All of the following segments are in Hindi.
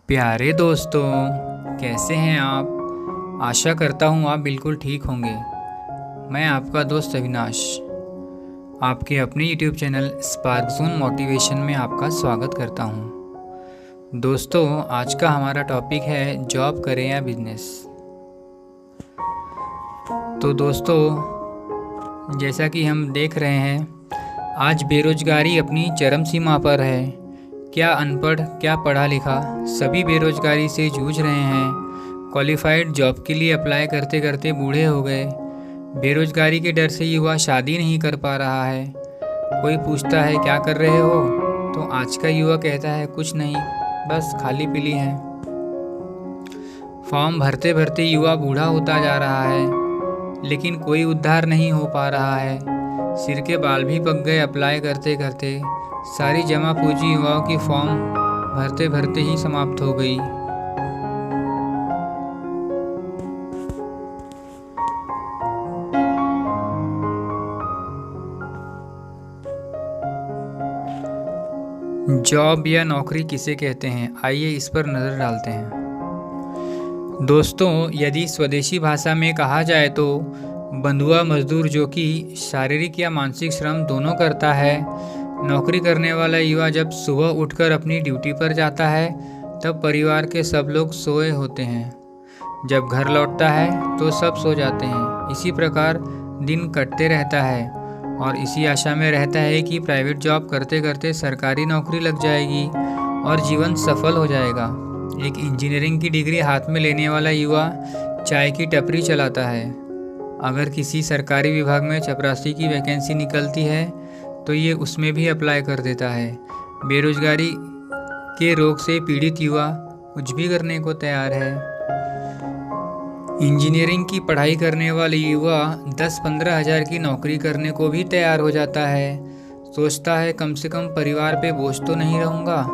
प्यारे दोस्तों, कैसे हैं आप। आशा करता हूँ आप बिल्कुल ठीक होंगे। मैं आपका दोस्त अविनाश आपके अपने YouTube channel spark zone motivation में आपका स्वागत करता हूँ। दोस्तों, आज का हमारा टॉपिक है जॉब करें या बिजनेस। तो दोस्तों, जैसा कि हम देख रहे हैं, आज बेरोजगारी अपनी चरम सीमा पर है। क्या अनपढ़, क्या पढ़ा लिखा, सभी बेरोजगारी से जूझ रहे हैं। क्वालिफाइड जॉब के लिए अप्लाई करते करते बूढ़े हो गए। बेरोजगारी के डर से युवा शादी नहीं कर पा रहा है। कोई पूछता है क्या कर रहे हो, तो आज का युवा कहता है कुछ नहीं, बस खाली पीली है। फॉर्म भरते भरते युवा बूढ़ा होता जा रहा है, लेकिन कोई उद्धार नहीं हो पा रहा है। सिर के बाल भी पक गए अप्लाई करते करते। सारी जमा पूंजी युवाओं की फॉर्म भरते भरते ही समाप्त हो गई। जॉब या नौकरी किसे कहते हैं, आइए इस पर नज़र डालते हैं। दोस्तों, यदि स्वदेशी भाषा में कहा जाए तो बंधुआ मजदूर जो कि शारीरिक या मानसिक श्रम दोनों करता है। नौकरी करने वाला युवा जब सुबह उठकर अपनी ड्यूटी पर जाता है तब परिवार के सब लोग सोए होते हैं। जब घर लौटता है तो सब सो जाते हैं। इसी प्रकार दिन कटते रहता है और इसी आशा में रहता है कि प्राइवेट जॉब करते करते सरकारी नौकरी लग जाएगी और जीवन सफल हो जाएगा। एक इंजीनियरिंग की डिग्री हाथ में लेने वाला युवा चाय की टपरी चलाता है। अगर किसी सरकारी विभाग में चपरासी की वैकेंसी निकलती है तो ये उसमें भी अप्लाई कर देता है। बेरोजगारी के रोग से पीड़ित युवा कुछ भी करने को तैयार है। इंजीनियरिंग की पढ़ाई करने वाले युवा 10-15 हज़ार की नौकरी करने को भी तैयार हो जाता है। सोचता है कम से कम परिवार पे बोझ तो नहीं रहूँगा।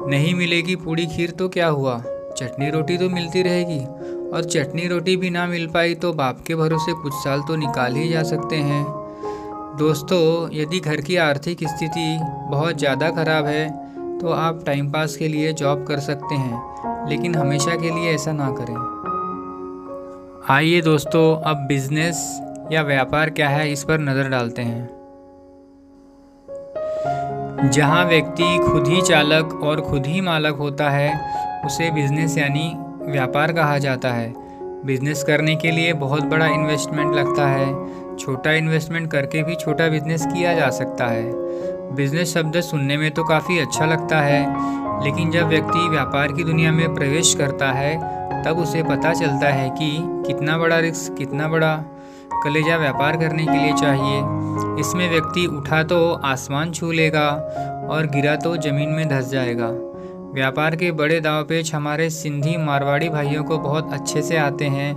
नहीं मिलेगी पूड़ी खीर तो क्या हुआ, चटनी रोटी तो मिलती रहेगी। और चटनी रोटी भी ना मिल पाई तो बाप के भरोसे कुछ साल तो निकाल ही जा सकते हैं। दोस्तों, यदि घर की आर्थिक स्थिति बहुत ज़्यादा ख़राब है तो आप टाइम पास के लिए जॉब कर सकते हैं, लेकिन हमेशा के लिए ऐसा ना करें। आइए दोस्तों, अब बिजनेस या व्यापार क्या है इस पर नज़र डालते हैं। जहां व्यक्ति खुद ही चालक और खुद ही मालक होता है उसे बिजनेस यानी व्यापार कहा जाता है। बिजनेस करने के लिए बहुत बड़ा इन्वेस्टमेंट लगता है। छोटा इन्वेस्टमेंट करके भी छोटा बिजनेस किया जा सकता है। बिजनेस शब्द सुनने में तो काफ़ी अच्छा लगता है, लेकिन जब व्यक्ति व्यापार की दुनिया में प्रवेश करता है तब उसे पता चलता है कि कितना बड़ा रिस्क, कितना बड़ा कलेजा व्यापार करने के लिए चाहिए। इसमें व्यक्ति उठा तो आसमान छू लेगा और गिरा तो ज़मीन में धंस जाएगा। व्यापार के बड़े दांवपेच हमारे सिंधी मारवाड़ी भाइयों को बहुत अच्छे से आते हैं,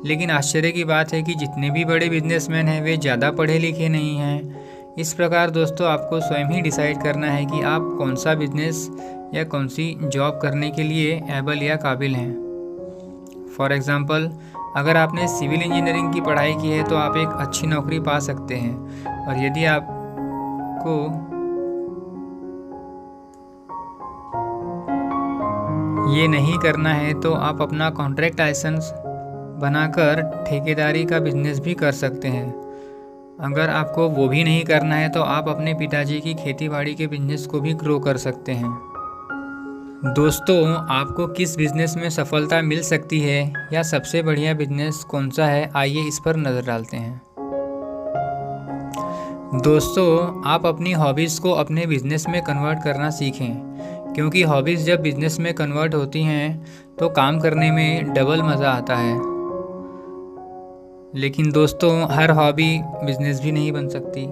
लेकिन आश्चर्य की बात है कि जितने भी बड़े बिजनेसमैन हैं वे ज़्यादा पढ़े लिखे नहीं हैं। इस प्रकार दोस्तों, आपको स्वयं ही डिसाइड करना है कि आप कौन सा बिजनेस या कौन सी जॉब करने के लिए एबल या काबिल हैं। फॉर एग्ज़ाम्पल, अगर आपने सिविल इंजीनियरिंग की पढ़ाई की है तो आप एक अच्छी नौकरी पा सकते हैं। और यदि आपको ये नहीं करना है तो आप अपना कॉन्ट्रैक्ट लाइसेंस बनाकर ठेकेदारी का बिजनेस भी कर सकते हैं। अगर आपको वो भी नहीं करना है तो आप अपने पिताजी की खेतीबाड़ी के बिजनेस को भी ग्रो कर सकते हैं। दोस्तों, आपको किस बिजनेस में सफलता मिल सकती है या सबसे बढ़िया बिजनेस कौन सा है, आइए इस पर नज़र डालते हैं। दोस्तों, आप अपनी हॉबीज़ को अपने बिजनेस में कन्वर्ट करना सीखें, क्योंकि हॉबीज़ जब बिजनेस में कन्वर्ट होती हैं तो काम करने में डबल मज़ा आता है। लेकिन दोस्तों, हर हॉबी बिजनेस भी नहीं बन सकती।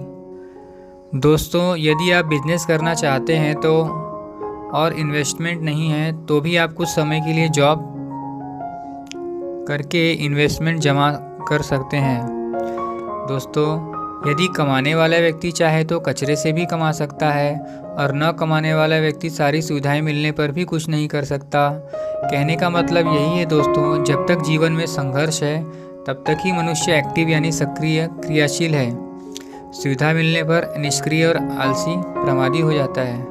दोस्तों, यदि आप बिजनेस करना चाहते हैं तो और इन्वेस्टमेंट नहीं है तो भी आप कुछ समय के लिए जॉब करके इन्वेस्टमेंट जमा कर सकते हैं। दोस्तों, यदि कमाने वाला व्यक्ति चाहे तो कचरे से भी कमा सकता है और न कमाने वाला व्यक्ति सारी सुविधाएं मिलने पर भी कुछ नहीं कर सकता। कहने का मतलब यही है दोस्तों, जब तक जीवन में संघर्ष है तब तक ही मनुष्य एक्टिव यानी सक्रिय क्रियाशील है। सुविधा मिलने पर निष्क्रिय और आलसी प्रमादी हो जाता है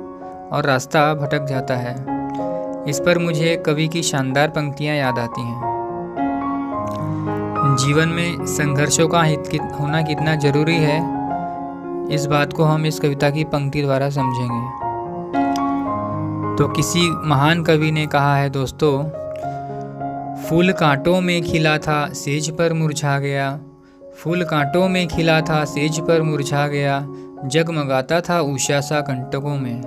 और रास्ता भटक जाता है। इस पर मुझे कवि की शानदार पंक्तियाँ याद आती हैं। जीवन में संघर्षों का होना कितना जरूरी है, इस बात को हम इस कविता की पंक्ति द्वारा समझेंगे। तो किसी महान कवि ने कहा है दोस्तों, फूल कांटों में खिला था सेज पर मुरझा गया, फूल कांटों में खिला था सेज पर मुरझा गया, जगमगाता था उषा सा कंटकों में।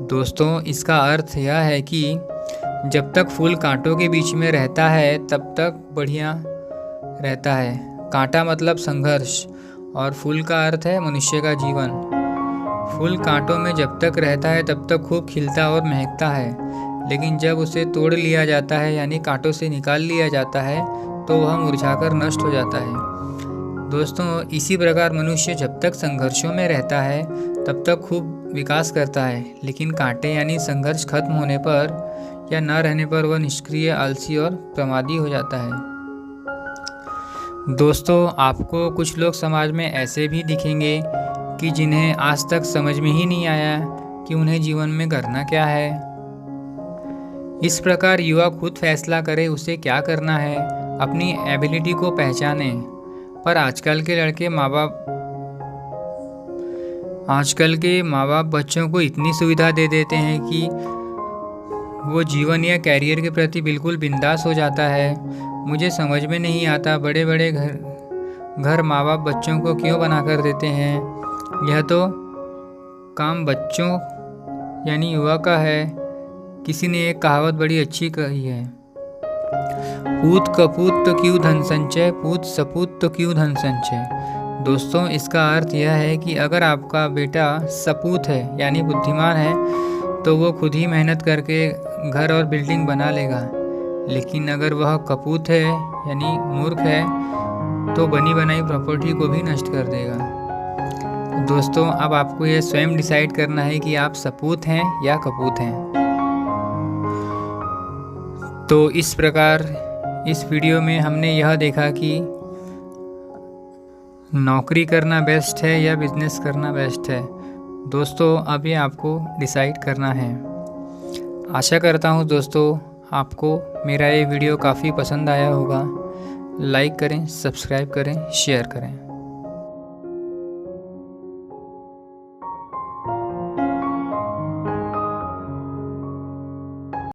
दोस्तों, इसका अर्थ यह है कि जब तक फूल कांटों के बीच में रहता है तब तक बढ़िया रहता है। कांटा मतलब संघर्ष और फूल का अर्थ है मनुष्य का जीवन। फूल कांटों में जब तक रहता है तब तक खूब खिलता और महकता है, लेकिन जब उसे तोड़ लिया जाता है यानी कांटों से निकाल लिया जाता है तो वह मुरझाकर नष्ट हो जाता है। दोस्तों, इसी प्रकार मनुष्य जब तक संघर्षों में रहता है तब तक खूब विकास करता है, लेकिन कांटे यानी संघर्ष खत्म होने पर या न रहने पर वह निष्क्रिय, आलसी और प्रमादी हो जाता है। दोस्तों, आपको कुछ लोग समाज में ऐसे भी दिखेंगे कि जिन्हें आज तक समझ में ही नहीं आया कि उन्हें जीवन में करना क्या है। इस प्रकार युवा खुद फैसला करे उसे क्या करना है, अपनी एबिलिटी को पहचाने। पर आजकल के माँ बाप बच्चों को इतनी सुविधा दे देते हैं कि वो जीवन या कैरियर के प्रति बिल्कुल बिंदास हो जाता है। मुझे समझ में नहीं आता बड़े बड़े घर माँ बाप बच्चों को क्यों बना कर देते हैं। यह तो काम बच्चों यानी युवा का है। किसी ने एक कहावत बड़ी अच्छी कही है, पूत कपूत तो क्यों धन संचय, पूत सपूत तो क्यों धन संचय। दोस्तों, इसका अर्थ यह है कि अगर आपका बेटा सपूत है यानी बुद्धिमान है तो वो खुद ही मेहनत करके घर और बिल्डिंग बना लेगा, लेकिन अगर वह कपूत है यानी मूर्ख है तो बनी बनाई प्रॉपर्टी को भी नष्ट कर देगा। दोस्तों, अब आपको यह स्वयं डिसाइड करना है कि आप सपूत हैं या कपूत हैं। तो इस प्रकार इस वीडियो में हमने यह देखा कि नौकरी करना बेस्ट है या बिजनेस करना बेस्ट है। दोस्तों, अब ये आपको डिसाइड करना है। आशा करता हूँ दोस्तों आपको मेरा ये वीडियो काफ़ी पसंद आया होगा। लाइक करें, सब्सक्राइब करें, शेयर करें।